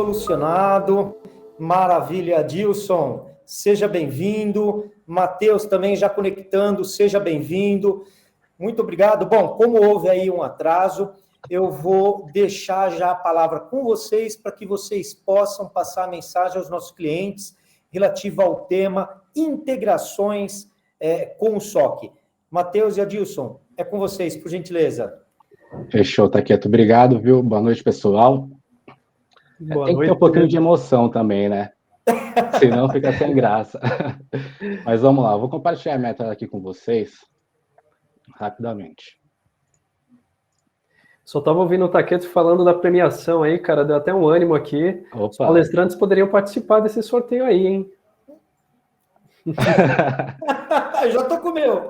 solucionado. Maravilha, Adilson. Seja bem-vindo. Matheus também já conectando, seja bem-vindo. Muito obrigado. Bom, como houve aí um atraso, eu vou deixar já a palavra com vocês para que vocês possam passar a mensagem aos nossos clientes relativa ao tema integrações com o SOC. Matheus e Adilson, é com vocês, por gentileza. Fechou, Taqueto. Obrigado, viu? Boa noite, pessoal. Tem que ter um pouquinho de emoção também, né? Senão fica sem graça. Mas vamos lá, vou compartilhar a meta aqui com vocês rapidamente. Só estava ouvindo o Taqueto falando da premiação aí, cara, deu até um ânimo aqui. Opa. Os palestrantes poderiam participar desse sorteio aí, hein? Já tô com o meu.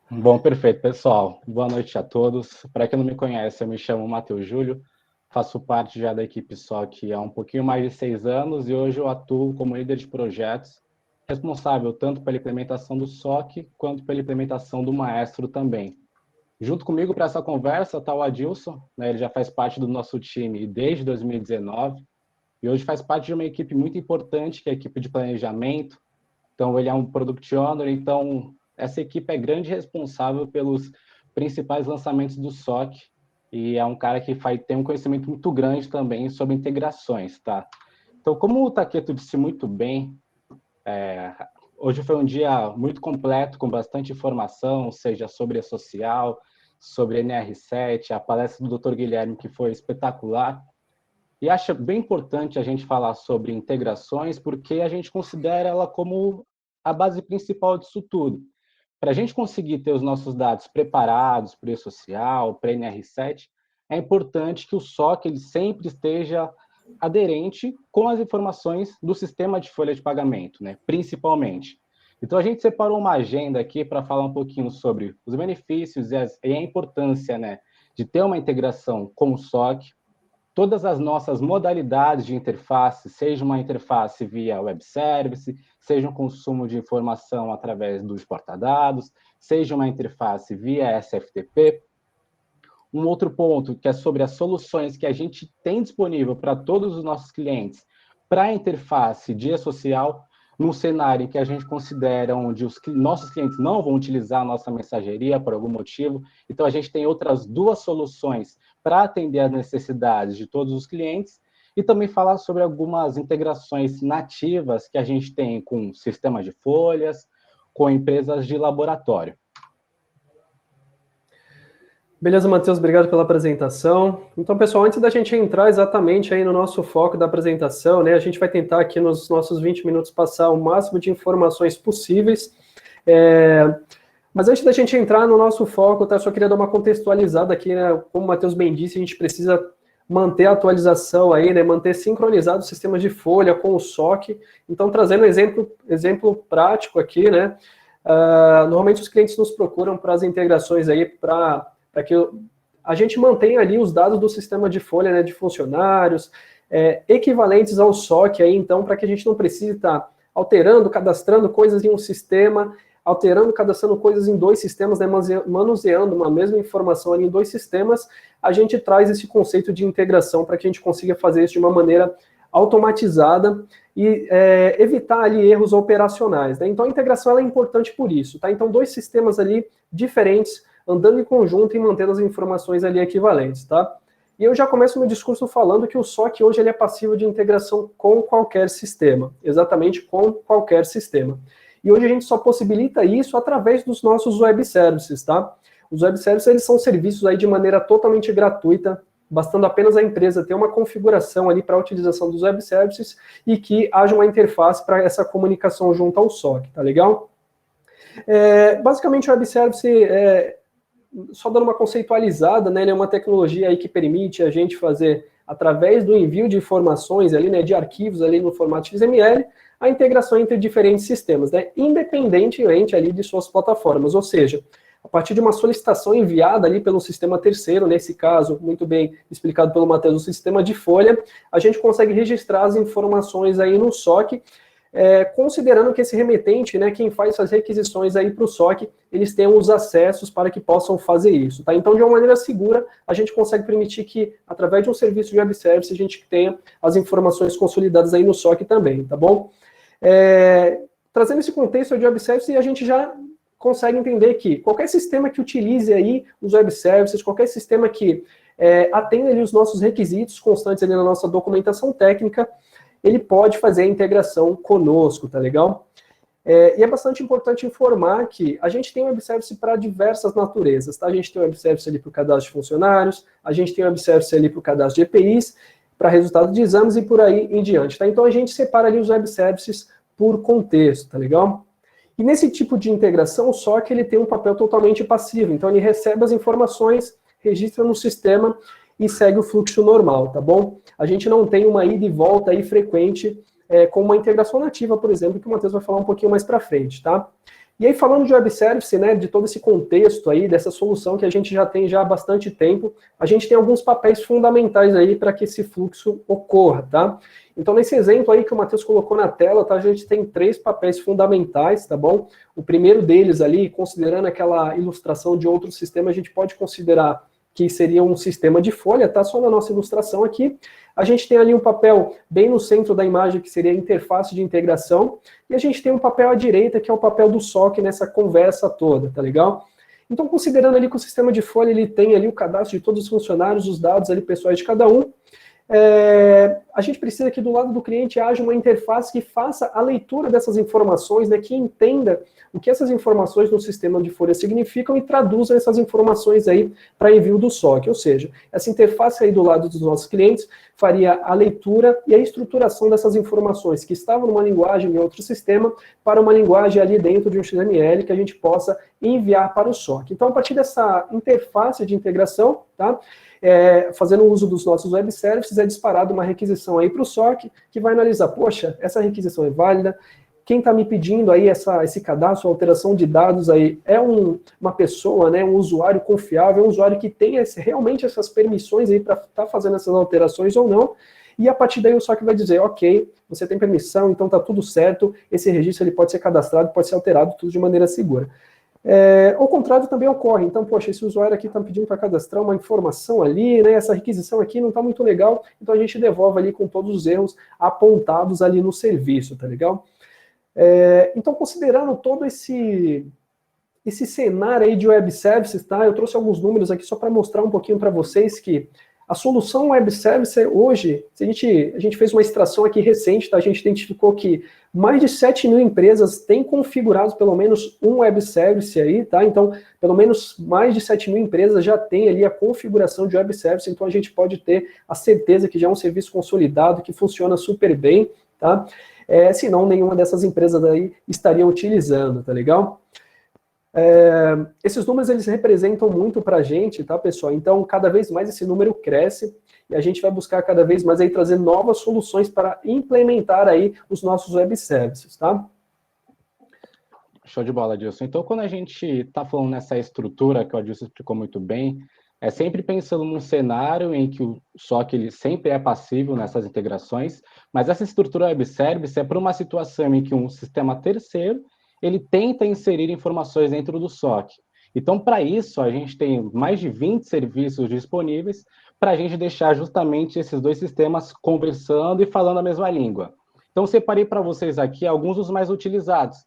Bom, perfeito, pessoal. Boa noite a todos. Para quem não me conhece, eu me chamo Matheus Júlio, faço parte já da equipe SOC há um pouquinho mais de 6 anos e hoje eu atuo como líder de projetos, responsável tanto pela implementação do SOC quanto pela implementação do Maestro também. Junto comigo para essa conversa está o Adilson, né? Ele já faz parte do nosso time desde 2019 e hoje faz parte de uma equipe muito importante, que é a equipe de planejamento. Então, ele é um Product Owner, então essa equipe é grande responsável pelos principais lançamentos do SOC e é um cara que tem um conhecimento muito grande também sobre integrações, tá? Então, como o Taqueto disse muito bem, hoje foi um dia muito completo, com bastante informação, seja sobre a social, sobre NR7, a palestra do Dr. Guilherme, que foi espetacular. E acho bem importante a gente falar sobre integrações, porque a gente considera ela como a base principal disso tudo. Para a gente conseguir ter os nossos dados preparados para o e-social, para NR7, é importante que o SOC ele sempre esteja aderente com as informações do sistema de folha de pagamento, né? Principalmente. Então, a gente separou uma agenda aqui para falar um pouquinho sobre os benefícios e a importância, né, de ter uma integração com o SOC, todas as nossas modalidades de interface, seja uma interface via web service, seja um consumo de informação através do exportadados, seja uma interface via SFTP. Um outro ponto que é sobre as soluções que a gente tem disponível para todos os nossos clientes para a interface de e-social, num cenário em que a gente considera onde os nossos clientes não vão utilizar a nossa mensageria por algum motivo, então a gente tem outras 2 soluções para atender às necessidades de todos os clientes e também falar sobre algumas integrações nativas que a gente tem com sistemas de folhas, com empresas de laboratório. Beleza, Matheus, obrigado pela apresentação. Então, pessoal, antes da gente entrar exatamente aí no nosso foco da apresentação, né, a gente vai tentar aqui nos nossos 20 minutos passar o máximo de informações possíveis. Mas antes da gente entrar no nosso foco, tá, eu só queria dar uma contextualizada aqui, né, como o Matheus bem disse, a gente precisa manter a atualização aí, né, manter sincronizado o sistema de folha com o SOC. Então, trazendo um exemplo prático aqui, né, normalmente os clientes nos procuram para as integrações aí, para que a gente mantenha ali os dados do sistema de folha, né, de funcionários, equivalentes ao SOC, aí, então, para que a gente não precise estar alterando, cadastrando coisas em um sistema, alterando, cadastrando coisas em 2 sistemas, né, manuseando uma mesma informação ali em 2 sistemas, a gente traz esse conceito de integração para que a gente consiga fazer isso de uma maneira automatizada e evitar ali erros operacionais, né? Então, a integração ela é importante por isso, tá? Então, 2 sistemas ali diferentes, andando em conjunto e mantendo as informações ali equivalentes, tá? E eu já começo meu discurso falando que o SOC hoje ele é passível de integração com qualquer sistema, exatamente com qualquer sistema. E hoje a gente só possibilita isso através dos nossos web services, tá? Os web services eles são serviços aí de maneira totalmente gratuita, bastando apenas a empresa ter uma configuração ali para a utilização dos web services e que haja uma interface para essa comunicação junto ao SOC, tá legal? Basicamente o web service só dando uma conceitualizada, né, ele é uma tecnologia aí que permite a gente fazer, através do envio de informações ali, né, de arquivos ali no formato XML, a integração entre diferentes sistemas, né, independentemente ali de suas plataformas, ou seja, a partir de uma solicitação enviada ali pelo sistema terceiro, nesse caso, muito bem explicado pelo Matheus, o sistema de folha, a gente consegue registrar as informações aí no SOC, considerando que esse remetente, né, quem faz essas requisições aí para o SOC, eles tenham os acessos para que possam fazer isso, tá? Então, de uma maneira segura, a gente consegue permitir que, através de um serviço de web service, a gente tenha as informações consolidadas aí no SOC também, tá bom? Trazendo esse contexto de web service, a gente já consegue entender que qualquer sistema que utilize aí os web services, qualquer sistema que atenda ali os nossos requisitos constantes ali na nossa documentação técnica, ele pode fazer a integração conosco, tá legal? E é bastante importante informar que a gente tem web service para diversas naturezas, tá? A gente tem web service ali para o cadastro de funcionários, a gente tem web service ali para o cadastro de EPIs, para resultado de exames e por aí em diante, tá? Então a gente separa ali os web services por contexto, tá legal? E nesse tipo de integração, só que ele tem um papel totalmente passivo, então ele recebe as informações, registra no sistema e segue o fluxo normal, tá bom? A gente não tem uma ida e volta aí frequente com uma integração nativa, por exemplo, que o Matheus vai falar um pouquinho mais para frente, tá? E aí, falando de web service, né, de todo esse contexto aí, dessa solução que a gente já tem já há bastante tempo, a gente tem alguns papéis fundamentais aí para que esse fluxo ocorra, tá? Então, nesse exemplo aí que o Matheus colocou na tela, tá, a gente tem 3 papéis fundamentais, tá bom? O primeiro deles ali, considerando aquela ilustração de outro sistema, a gente pode considerar que seria um sistema de folha, tá? Só na nossa ilustração aqui. A gente tem ali um papel bem no centro da imagem, que seria a interface de integração, e a gente tem um papel à direita, que é o papel do SOC nessa conversa toda, tá legal? Então, considerando ali que o sistema de folha, ele tem ali o cadastro de todos os funcionários, os dados ali pessoais de cada um, a gente precisa que do lado do cliente haja uma interface que faça a leitura dessas informações, né, que entenda o que essas informações no sistema de folha significam e traduza essas informações aí para envio do SOC. Ou seja, essa interface aí do lado dos nossos clientes faria a leitura e a estruturação dessas informações que estavam numa linguagem em outro sistema para uma linguagem ali dentro de um XML que a gente possa enviar para o SOC. Então, a partir dessa interface de integração, tá? Fazendo uso dos nossos web services, é disparado uma requisição aí para o SOC, que vai analisar, poxa, essa requisição é válida, quem está me pedindo aí esse cadastro, alteração de dados aí, é uma pessoa, né, um usuário confiável, um usuário que tem realmente essas permissões aí para estar fazendo essas alterações ou não, e a partir daí o SOC vai dizer, ok, você tem permissão, então está tudo certo, esse registro ele pode ser cadastrado, pode ser alterado, tudo de maneira segura. O contrário também ocorre, então, poxa, esse usuário aqui está pedindo para cadastrar uma informação ali, né, essa requisição aqui não está muito legal, então a gente devolve ali com todos os erros apontados ali no serviço, tá legal? Então, considerando todo esse cenário aí de web services, tá, eu trouxe alguns números aqui só para mostrar um pouquinho para vocês que a solução web service hoje, a gente fez uma extração aqui recente, tá, a gente identificou que mais de 7 mil empresas têm configurado pelo menos um web service aí, tá? Então, pelo menos mais de 7 mil empresas já têm ali a configuração de web service, então a gente pode ter a certeza que já é um serviço consolidado, que funciona super bem, tá? Senão nenhuma dessas empresas aí estariam utilizando, tá legal? Esses números, eles representam muito para a gente, tá, pessoal? Então, cada vez mais esse número cresce e a gente vai buscar cada vez mais aí trazer novas soluções para implementar aí os nossos web services, tá? Show de bola, Adilson. Então, quando a gente está falando nessa estrutura que o Adilson explicou muito bem, é sempre pensando num cenário em que o SOC ele sempre é passível nessas integrações, mas essa estrutura web service é para uma situação em que um sistema terceiro ele tenta inserir informações dentro do SOC. Então, para isso, a gente tem mais de 20 serviços disponíveis para a gente deixar justamente esses dois sistemas conversando e falando a mesma língua. Então, separei para vocês aqui alguns dos mais utilizados.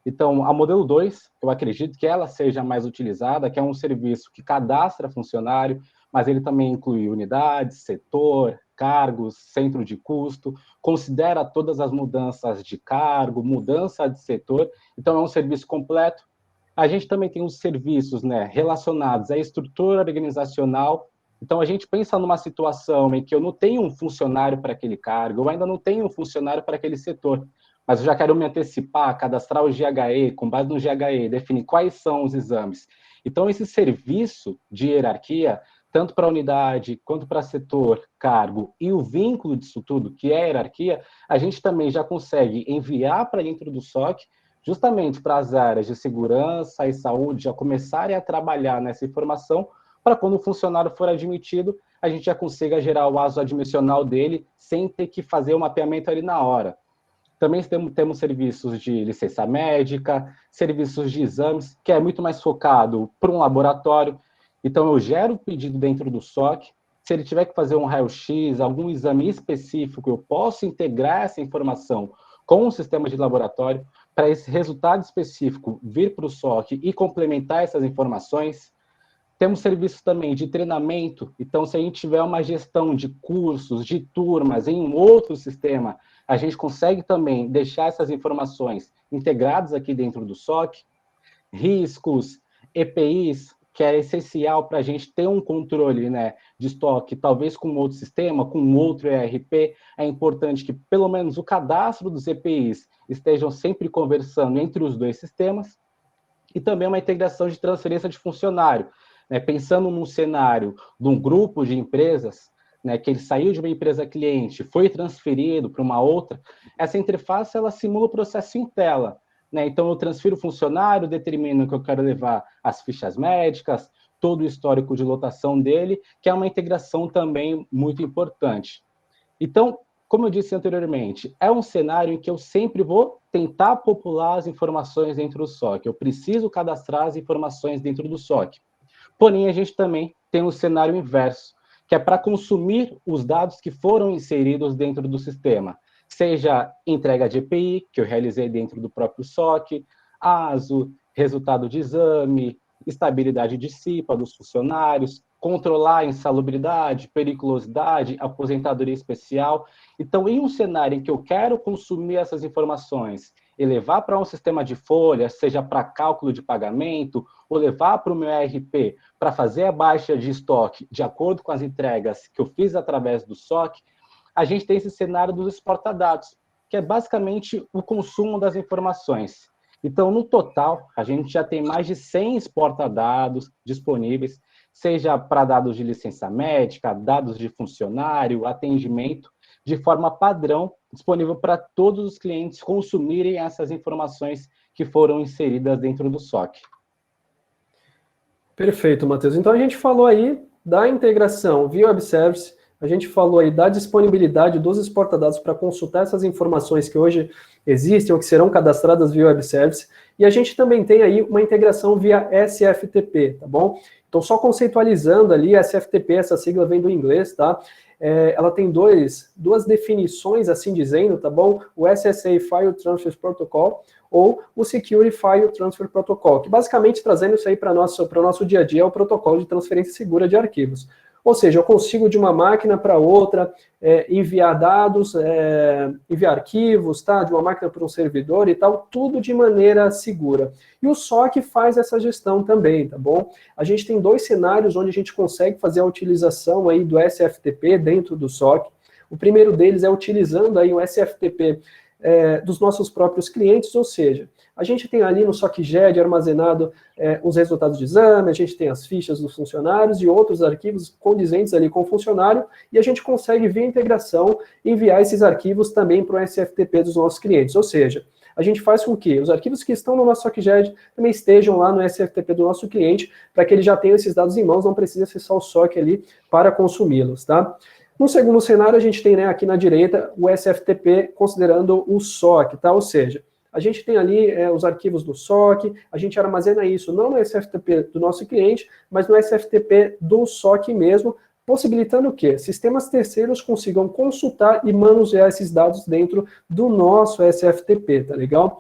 Então, a modelo 2, eu acredito que ela seja mais utilizada, que é um serviço que cadastra funcionário, mas ele também inclui unidade, setor, cargos, centro de custo, considera todas as mudanças de cargo, mudança de setor, então é um serviço completo. A gente também tem os serviços, né, relacionados à estrutura organizacional, então a gente pensa numa situação em que eu não tenho um funcionário para aquele cargo, eu ainda não tenho um funcionário para aquele setor, mas eu já quero me antecipar, cadastrar o GHE, com base no GHE, definir quais são os exames. Então esse serviço de hierarquia, tanto para a unidade, quanto para setor, cargo e o vínculo disso tudo, que é a hierarquia, a gente também já consegue enviar para dentro do SOC, justamente para as áreas de segurança e saúde já começarem a trabalhar nessa informação, para quando o funcionário for admitido, a gente já consiga gerar o ASO admissional dele sem ter que fazer o mapeamento ali na hora. Também temos serviços de licença médica, serviços de exames, que é muito mais focado para um laboratório. Então, eu gero o pedido dentro do SOC. Se ele tiver que fazer um raio-x, algum exame específico, eu posso integrar essa informação com o sistema de laboratório para esse resultado específico vir para o SOC e complementar essas informações. Temos serviços também de treinamento. Então, se a gente tiver uma gestão de cursos, de turmas em um outro sistema, a gente consegue também deixar essas informações integradas aqui dentro do SOC. Riscos, EPIs, que é essencial para a gente ter um controle, né, de estoque, talvez com outro sistema, com outro ERP. É importante que, pelo menos, o cadastro dos EPIs estejam sempre conversando entre os dois sistemas. E também uma integração de transferência de funcionário. Né, pensando num cenário de um grupo de empresas, né, que ele saiu de uma empresa cliente, foi transferido para uma outra, essa interface ela simula o processo em tela. Né? Então, eu transfiro o funcionário, determino que eu quero levar as fichas médicas, todo o histórico de lotação dele, que é uma integração também muito importante. Então, como eu disse anteriormente, é um cenário em que eu sempre vou tentar popular as informações dentro do SOC. Eu preciso cadastrar as informações dentro do SOC. Porém, a gente também tem um cenário inverso, que é para consumir os dados que foram inseridos dentro do sistema, seja entrega de EPI, que eu realizei dentro do próprio SOC, ASO, resultado de exame, estabilidade de CIPA dos funcionários, controlar a insalubridade, periculosidade, aposentadoria especial. Então, em um cenário em que eu quero consumir essas informações e levar para um sistema de folha, seja para cálculo de pagamento, ou levar para o meu ERP para fazer a baixa de estoque de acordo com as entregas que eu fiz através do SOC, a gente tem esse cenário dos exportadados, que é basicamente o consumo das informações. Então, no total, a gente já tem mais de 100 exportadados disponíveis, seja para dados de licença médica, dados de funcionário, atendimento, de forma padrão, disponível para todos os clientes consumirem essas informações que foram inseridas dentro do SOC. Perfeito, Matheus. Então, a gente falou aí da integração via web service, a gente falou aí da disponibilidade dos exportadados para consultar essas informações que hoje existem ou que serão cadastradas via web service, e a gente também tem aí uma integração via SFTP, tá bom? Então, só conceitualizando ali, SFTP, essa sigla vem do inglês, tá? Ela tem duas definições, assim dizendo, tá bom? O SSA File Transfer Protocol ou o Security File Transfer Protocol, que basicamente trazendo isso aí para o nosso dia a dia é o protocolo de transferência segura de arquivos. Ou seja, eu consigo de uma máquina para outra enviar dados, enviar arquivos, tá? De uma máquina para um servidor e tal, tudo de maneira segura. E o SOC faz essa gestão também, tá bom? A gente tem dois cenários onde a gente consegue fazer a utilização aí do SFTP dentro do SOC. O primeiro deles é utilizando aí o SFTP dos nossos próprios clientes, ou seja, a gente tem ali no SOCGED armazenado os resultados de exame, a gente tem as fichas dos funcionários e outros arquivos condizentes ali com o funcionário, e a gente consegue, via integração, enviar esses arquivos também para o SFTP dos nossos clientes, ou seja, a gente faz com que os arquivos que estão no nosso SOCGED também estejam lá no SFTP do nosso cliente, para que ele já tenha esses dados em mãos, não precisa acessar o SOC ali para consumi-los, tá? No segundo cenário, a gente tem, né, aqui na direita o SFTP considerando o SOC, tá? Ou seja, a gente tem ali os arquivos do SOC, a gente armazena isso não no SFTP do nosso cliente, mas no SFTP do SOC mesmo, possibilitando o quê? Sistemas terceiros consigam consultar e manusear esses dados dentro do nosso SFTP, tá legal?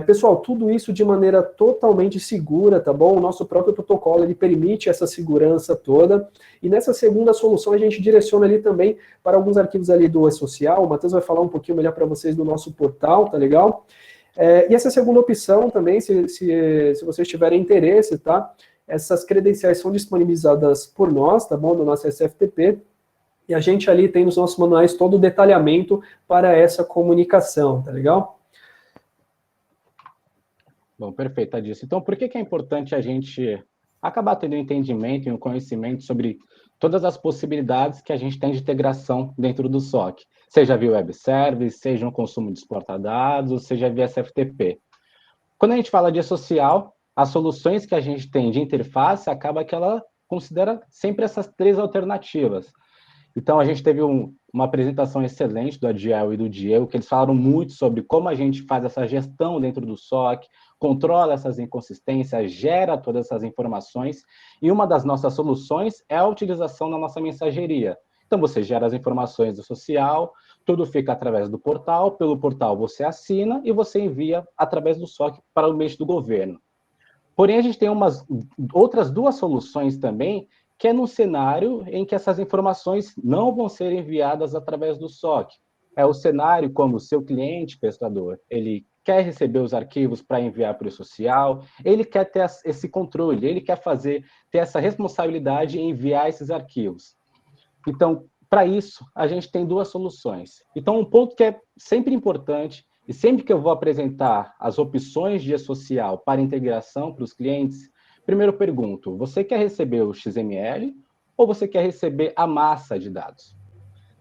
Pessoal, tudo isso de maneira totalmente segura, tá bom? O nosso próprio protocolo, ele permite essa segurança toda. E nessa segunda solução, a gente direciona ali também para alguns arquivos ali do E-Social. O Matheus vai falar um pouquinho melhor para vocês do nosso portal, tá legal? E essa segunda opção também, se vocês tiverem interesse, tá? Essas credenciais são disponibilizadas por nós, tá bom? No nosso SFTP. E a gente ali tem nos nossos manuais todo o detalhamento para essa comunicação, tá legal? Bom, perfeito, Adilson. Então, por que é importante a gente acabar tendo um entendimento e um conhecimento sobre todas as possibilidades que a gente tem de integração dentro do SOC? Seja via web service, seja um consumo de exportadados, seja via SFTP. Quando a gente fala de social, as soluções que a gente tem de interface acaba que ela considera sempre essas três alternativas. Então, a gente teve uma apresentação excelente do Adiel e do Diego, que eles falaram muito sobre como a gente faz essa gestão dentro do SOC, controla essas inconsistências, gera todas essas informações, e uma das nossas soluções é a utilização da nossa mensageria. Então, você gera as informações do social, tudo fica através do portal, pelo portal você assina e você envia através do SOC para o ambiente do governo. Porém, a gente tem outras duas soluções também, que é num cenário em que essas informações não vão ser enviadas através do SOC. É o cenário como o seu cliente, prestador, ele quer receber os arquivos para enviar para o social, ele quer ter esse controle, ele quer ter essa responsabilidade em enviar esses arquivos. Então, para isso, a gente tem duas soluções. Então, um ponto que é sempre importante, e sempre que eu vou apresentar as opções de e-social para integração para os clientes, primeiro eu pergunto, você quer receber o XML ou você quer receber a massa de dados?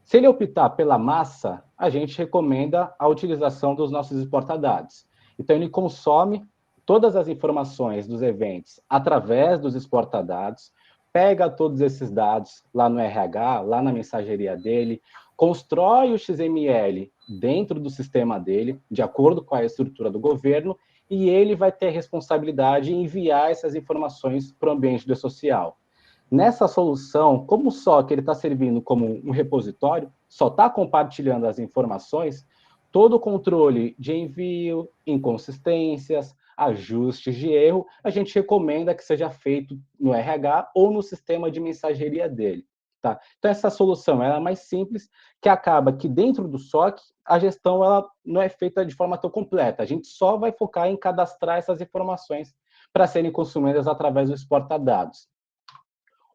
Se ele optar pela massa, a gente recomenda a utilização dos nossos exportadados. Então, ele consome todas as informações dos eventos através dos exportadados, pega todos esses dados lá no RH, lá na mensageria dele, constrói o XML dentro do sistema dele, de acordo com a estrutura do governo, e ele vai ter a responsabilidade em enviar essas informações para o ambiente do social. Nessa solução, como só que ele está servindo como um repositório, só está compartilhando as informações, todo o controle de envio, inconsistências, ajustes de erro, a gente recomenda que seja feito no RH ou no sistema de mensageria dele. Tá? Então, essa solução ela é mais simples, que acaba que dentro do SOC, a gestão ela não é feita de forma tão completa. A gente só vai focar em cadastrar essas informações para serem consumidas através do exportadados.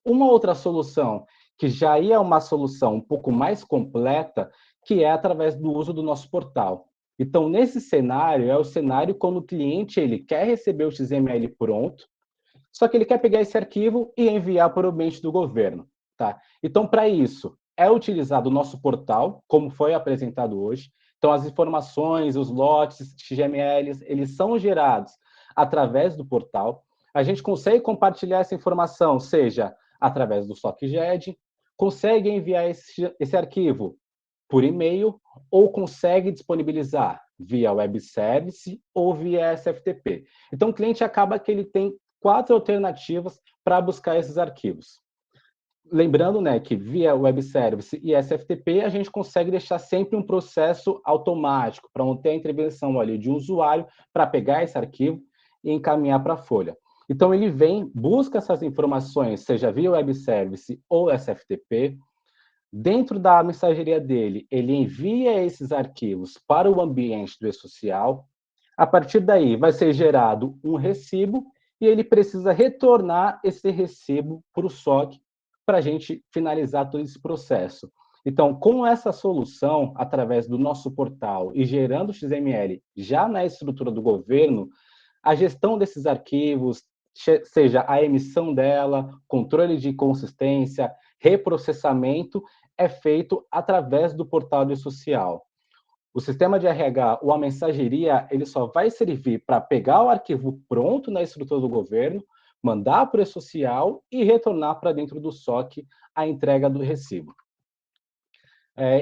Uma outra solução, que já é uma solução um pouco mais completa, que é através do uso do nosso portal. Então, nesse cenário, é o cenário quando o cliente ele quer receber o XML pronto, só que ele quer pegar esse arquivo e enviar para o ambiente do governo. Tá? Então, para isso, é utilizado o nosso portal, como foi apresentado hoje. Então, as informações, os lotes, XMLs, eles são gerados através do portal. A gente consegue compartilhar essa informação, seja através do SOCGED, consegue enviar esse arquivo por e-mail ou consegue disponibilizar via web service ou via SFTP. Então, o cliente acaba que ele tem 4 alternativas para buscar esses arquivos. Lembrando, né, que via web service e SFTP, a gente consegue deixar sempre um processo automático para não ter a intervenção ali de um usuário para pegar esse arquivo e encaminhar para a folha. Então, ele vem, busca essas informações, seja via web service ou SFTP. Dentro da mensageria dele, ele envia esses arquivos para o ambiente do e-social. A partir daí, vai ser gerado um recibo e ele precisa retornar esse recibo para o SOC para a gente finalizar todo esse processo. Então, com essa solução, através do nosso portal e gerando o XML já na estrutura do governo, a gestão desses arquivos, seja a emissão dela, controle de consistência, reprocessamento, é feito através do portal do social. O sistema de RH ou a mensageria, ele só vai servir para pegar o arquivo pronto na estrutura do governo, mandar para o social e retornar para dentro do SOC a entrega do recibo.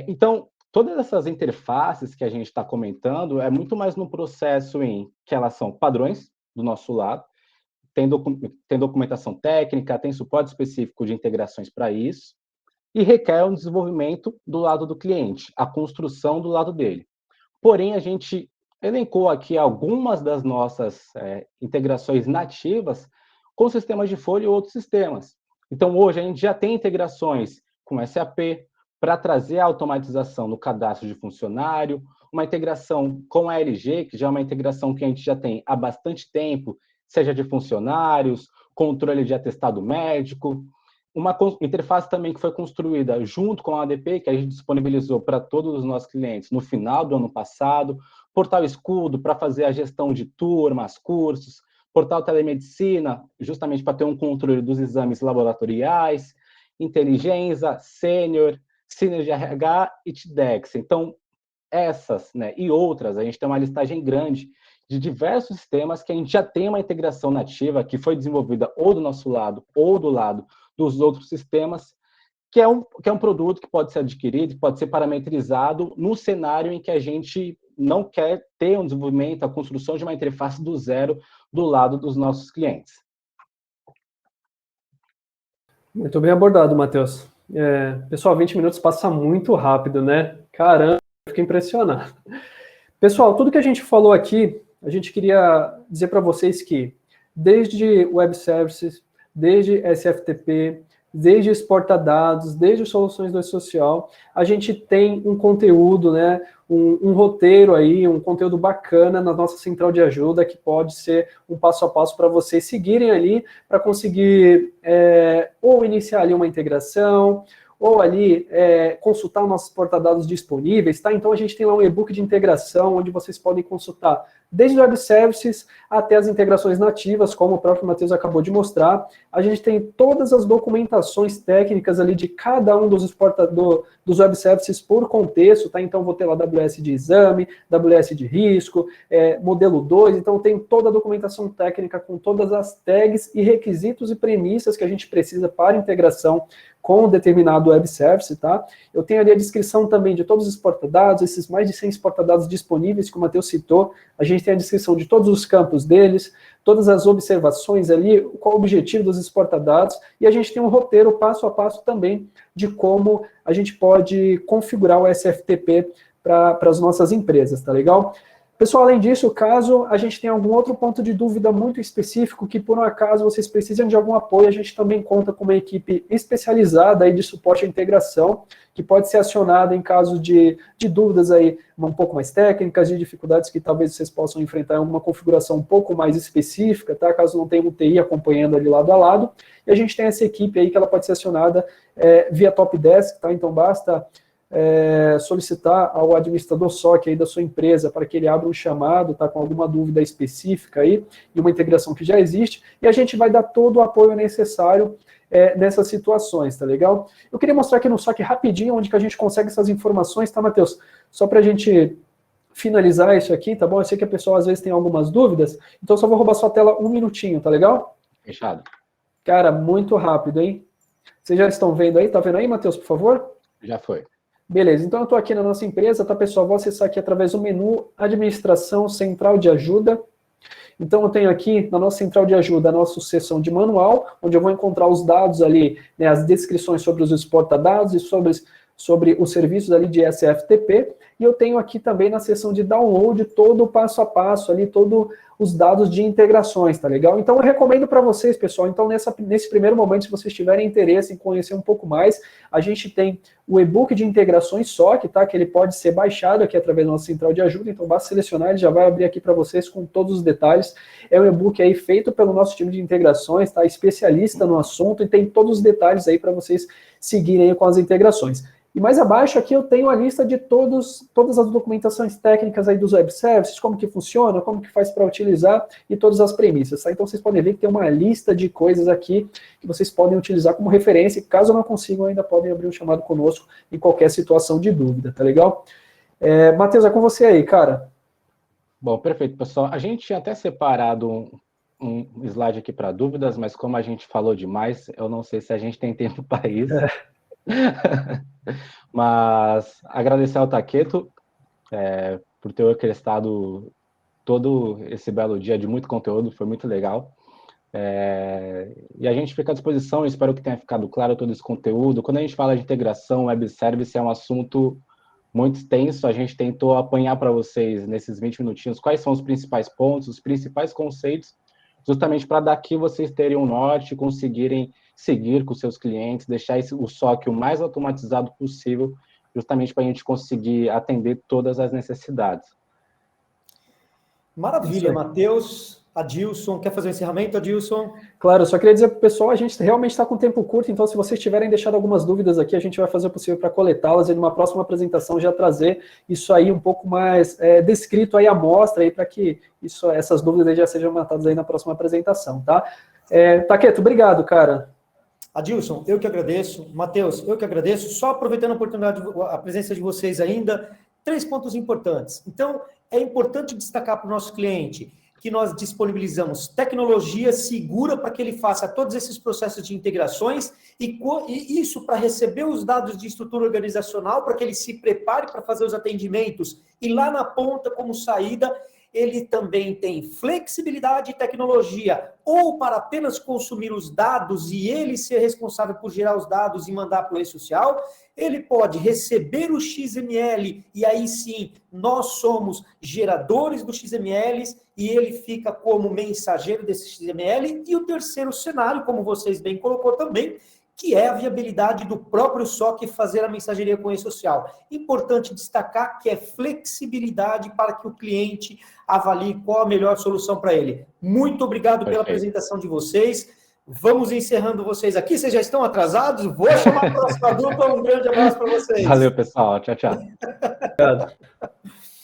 Então, todas essas interfaces que a gente está comentando é muito mais no processo em que elas são padrões do nosso lado, tem documentação técnica, tem suporte específico de integrações para isso, e requer um desenvolvimento do lado do cliente, a construção do lado dele. Porém, a gente elencou aqui algumas das nossas integrações nativas com sistemas de folha e outros sistemas. Então, hoje, a gente já tem integrações com SAP para trazer a automatização no cadastro de funcionário, uma integração com a LG, que já é uma integração que a gente já tem há bastante tempo, seja de funcionários, controle de atestado médico, uma interface também que foi construída junto com a ADP, que a gente disponibilizou para todos os nossos clientes no final do ano passado, portal Escudo para fazer a gestão de turmas, cursos, portal Telemedicina, justamente para ter um controle dos exames laboratoriais, Inteligência, Sênior, Synergy RH e TDEX. Então, essas, né, e outras, a gente tem uma listagem grande de diversos sistemas que a gente já tem uma integração nativa que foi desenvolvida ou do nosso lado ou do lado dos outros sistemas, que é um produto que pode ser adquirido, pode ser parametrizado no cenário em que a gente não quer ter um desenvolvimento, a construção de uma interface do zero do lado dos nossos clientes. Muito bem abordado, Matheus. Pessoal, 20 minutos passa muito rápido, né? Caramba, eu fiquei impressionado. Pessoal, tudo que a gente falou aqui, a gente queria dizer para vocês que desde Web Services, desde SFTP, desde exportadados, desde soluções do social, a gente tem um conteúdo, né, um roteiro aí, um conteúdo bacana na nossa central de ajuda, que pode ser um passo a passo para vocês seguirem ali, para conseguir ou iniciar ali uma integração, ou ali consultar nossos portadados disponíveis, tá? Então a gente tem lá um e-book de integração, onde vocês podem consultar desde Web Services até as integrações nativas, como o próprio Matheus acabou de mostrar. A gente tem todas as documentações técnicas ali de cada um dos Web Services por contexto, tá? Então vou ter lá AWS de exame, AWS de risco, modelo 2, então tem toda a documentação técnica com todas as tags e requisitos e premissas que a gente precisa para integração com um determinado Web Service, tá? Eu tenho ali a descrição também de todos os exportadados, esses mais de 100 exportadados disponíveis que o Matheus citou. A gente tem a descrição de todos os campos deles, todas as observações ali, qual o objetivo dos exportadados, e a gente tem um roteiro passo a passo também de como a gente pode configurar o SFTP para as nossas empresas, tá legal? Pessoal, além disso, caso a gente tenha algum outro ponto de dúvida muito específico, que por um acaso vocês precisam de algum apoio, a gente também conta com uma equipe especializada aí de suporte à integração, que pode ser acionada em caso de dúvidas aí um pouco mais técnicas, de dificuldades que talvez vocês possam enfrentar em alguma configuração um pouco mais específica, tá? Caso não tenha um TI acompanhando ali lado a lado. E a gente tem essa equipe aí que ela pode ser acionada via Top Desk, tá? Então basta solicitar ao administrador SOC aí da sua empresa para que ele abra um chamado, tá, com alguma dúvida específica aí, e uma integração que já existe, e a gente vai dar todo o apoio necessário nessas situações, tá legal? Eu queria mostrar aqui no SOC rapidinho onde que a gente consegue essas informações, tá, Matheus? Só para a gente finalizar isso aqui, tá bom? Eu sei que a pessoa às vezes tem algumas dúvidas, então só vou roubar sua tela um minutinho, tá legal? Fechado. Cara, muito rápido, hein? Vocês já estão vendo aí? Tá vendo aí, Matheus, por favor? Já foi. Beleza, então eu estou aqui na nossa empresa, tá, pessoal? Vou acessar aqui através do menu Administração Central de Ajuda. Então eu tenho aqui na nossa central de ajuda a nossa seção de manual, onde eu vou encontrar os dados ali, né, as descrições sobre os exportadados e sobre os serviços ali de SFTP. E eu tenho aqui também na seção de download todo o passo a passo ali, todos os dados de integrações, tá legal? Então eu recomendo para vocês, pessoal, então nesse primeiro momento, se vocês tiverem interesse em conhecer um pouco mais, a gente tem o e-book de integrações SOC, tá? Que ele pode ser baixado aqui através da nossa central de ajuda, então basta selecionar, ele já vai abrir aqui para vocês com todos os detalhes. É um e-book aí feito pelo nosso time de integrações, tá? Especialista no assunto, e tem todos os detalhes aí para vocês seguirem aí com as integrações. E mais abaixo aqui eu tenho a lista de todas as documentações técnicas aí dos Web Services, como que funciona, como que faz para utilizar e todas as premissas, tá? Então vocês podem ver que tem uma lista de coisas aqui que vocês podem utilizar como referência, e caso não consigam ainda podem abrir um chamado conosco em qualquer situação de dúvida, tá legal? Matheus, é com você aí, cara. Bom, perfeito, pessoal. A gente tinha até separado um slide aqui para dúvidas, mas como a gente falou demais, eu não sei se a gente tem tempo para isso. Mas agradecer ao Taketo por ter orquestrado todo esse belo dia de muito conteúdo, foi muito legal. E a gente fica à disposição, espero que tenha ficado claro todo esse conteúdo. Quando a gente fala de integração, web service é um assunto muito extenso, a gente tentou apanhar para vocês nesses 20 minutinhos quais são os principais pontos, os principais conceitos, justamente para daqui vocês terem um norte e conseguirem seguir com seus clientes, deixar o SOC o mais automatizado possível, justamente para a gente conseguir atender todas as necessidades. Maravilha, Matheus. Adilson, quer fazer o encerramento, Adilson? Claro, eu só queria dizer para o pessoal, a gente realmente está com tempo curto, então se vocês tiverem deixado algumas dúvidas aqui, a gente vai fazer o possível para coletá-las e numa próxima apresentação já trazer isso aí um pouco mais descrito aí à mostra, aí para que essas dúvidas aí já sejam matadas aí na próxima apresentação, tá? Taketo, obrigado, cara. Adilson, eu que agradeço. Matheus, eu que agradeço. Só aproveitando a oportunidade, a presença de vocês ainda, 3 pontos importantes. Então, é importante destacar para o nosso cliente que nós disponibilizamos tecnologia segura para que ele faça todos esses processos de integrações e isso para receber os dados de estrutura organizacional, para que ele se prepare para fazer os atendimentos e lá na ponta, como saída, ele também tem flexibilidade e tecnologia, ou para apenas consumir os dados e ele ser responsável por gerar os dados e mandar para o e-social, ele pode receber o XML, e aí sim, nós somos geradores do XML, e ele fica como mensageiro desse XML, e o terceiro cenário, como vocês bem colocou também, que é a viabilidade do próprio SOC fazer a mensageria com o e-social. Importante destacar que é flexibilidade para que o cliente avalie qual a melhor solução para ele. Muito obrigado pela apresentação de vocês. Vamos encerrando vocês aqui. Vocês já estão atrasados? Vou chamar a próxima dupla. Um grande abraço para vocês. Valeu, pessoal. Tchau, tchau. Obrigado.